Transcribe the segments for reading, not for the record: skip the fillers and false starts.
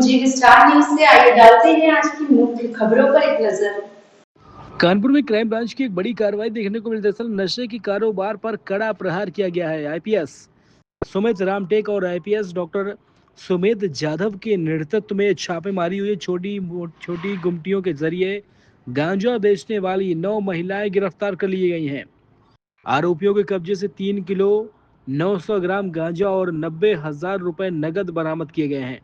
जी star news से आइए डालते हैं आज की मुख्य खबरों पर एक नजर। कानपुर में क्राइम ब्रांच की एक बड़ी कार्रवाई देखने को मिली। दरअसल नशे की कारोबार पर कड़ा प्रहार किया गया है। आईपीएस सुमित रामटेक और आईपीएस डॉक्टर सुमित जाधव के नेतृत्व में छापेमारी हुई। छोटी गुमटियों के जरिए गांजा बेचने वाली 9 महिलाएं गिरफ्तार कर ली गई हैं। आरोपियों के कब्जे से 3 किलो 900 ग्राम गांजा और 90,000 रुपए नगद बरामद किए गए हैं।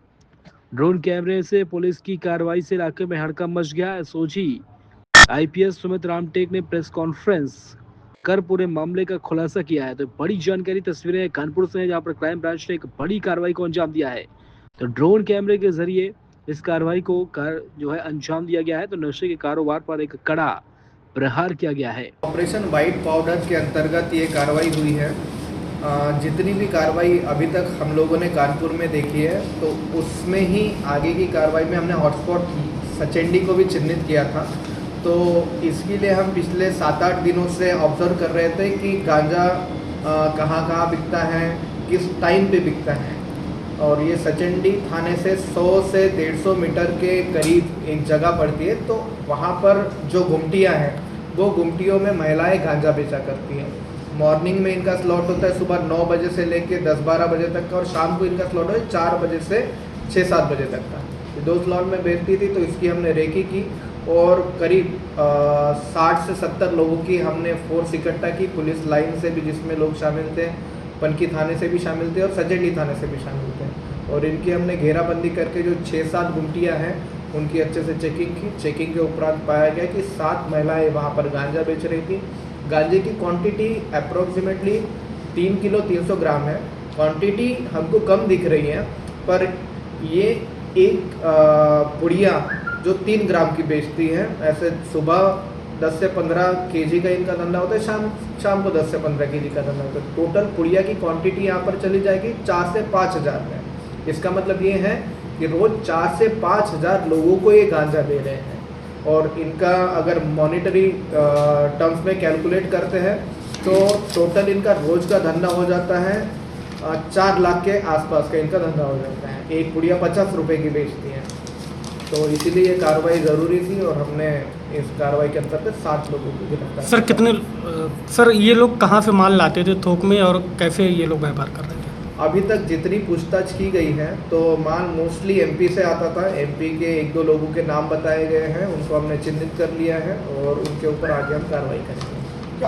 ड्रोन कैमरे से पुलिस की कार्रवाई से इलाके में हड़कंप मच गया। सोची आईपीएस सुमित रामटेक ने प्रेस कॉन्फ्रेंस कर पूरे मामले का खुलासा किया है। तो बड़ी जानकारी तस्वीरें कानपुर से हैं, जहां पर क्राइम ब्रांच ने एक बड़ी कार्रवाई को अंजाम दिया है। तो ड्रोन कैमरे के जरिए इस कार्रवाई को जो है अंजाम दिया गया है। तो नशे के कारोबार पर एक कड़ा प्रहार किया गया है। ऑपरेशन वाइट पाउडर के अंतर्गत ये कार्रवाई हुई है। जितनी भी कार्रवाई अभी तक हम लोगों ने कानपुर में देखी है, तो उसमें ही आगे की कार्रवाई में हमने हॉटस्पॉट सचेंडी को भी चिन्हित किया था। तो इसके लिए हम पिछले 7-8 दिनों से ऑब्जर्व कर रहे थे कि गांजा कहाँ कहाँ बिकता है, किस टाइम पे बिकता है। और ये सचेंडी थाने से 100 से 150 मीटर के करीब एक जगह पड़ती है। तो वहाँ पर जो गुमटियाँ हैं, वो गुमटियों में महिलाएं गांजा बेचा करती हैं। मॉर्निंग में इनका स्लॉट होता है सुबह 9 बजे से लेके 10-12 बजे तक का, और शाम को इनका स्लॉट है 4 बजे से 6-7 बजे तक का। ये 2 स्लॉट में बेचती थी। तो इसकी हमने रेकी की और करीब 60 से 70 लोगों की हमने फोर्स इकट्ठा की, पुलिस लाइन से भी जिसमें लोग शामिल थे, पनकी थाने से भी शामिल थे और सचेंडी थाने से भी शामिल थे। और इनकी हमने घेराबंदी करके जो 6-7 गुमटियाँ हैं उनकी अच्छे से चेकिंग की। चेकिंग के उपरांत पाया गया कि 7 महिलाएं वहाँ पर गांजा बेच रही थी। गांजे की क्वांटिटी अप्रोक्सीमेटली 3 किलो 300 ग्राम है। क्वांटिटी हमको कम दिख रही है, पर ये एक पुड़िया जो 3 ग्राम की बेचती है। ऐसे सुबह 10 से 15 केजी का इनका धंधा होता है, शाम को 10 से 15 केजी का धंधा होता है। टोटल पुड़िया की क्वांटिटी यहाँ पर चली जाएगी 4 से 5 हज़ार में। इसका मतलब ये है कि रोज 4 से 5 हज़ार लोगों को ये गांजा दे रहे हैं। और इनका अगर मॉनिटरी टर्म्स में कैलकुलेट करते हैं तो टोटल इनका रोज का धंधा हो जाता है 4 लाख के आसपास का इनका धंधा हो जाता है। एक पुड़िया 50 रुपए की बेचती है। तो इसीलिए ये कार्रवाई ज़रूरी थी और हमने इस कार्रवाई के अंतर्गत 7 लोगों को गिरफ्तार। सर ये लोग कहाँ से माल लाते थे थोक में, और कैसे ये लोग व्यापार कर रहे थे? अभी तक जितनी पूछताछ की गई है तो माल मोस्टली एमपी से आता था। एमपी के 1-2 लोगों के नाम बताए गए हैं, उनको हमने चिन्हित कर लिया है और उनके ऊपर आगे हम कार्रवाई करेंगे।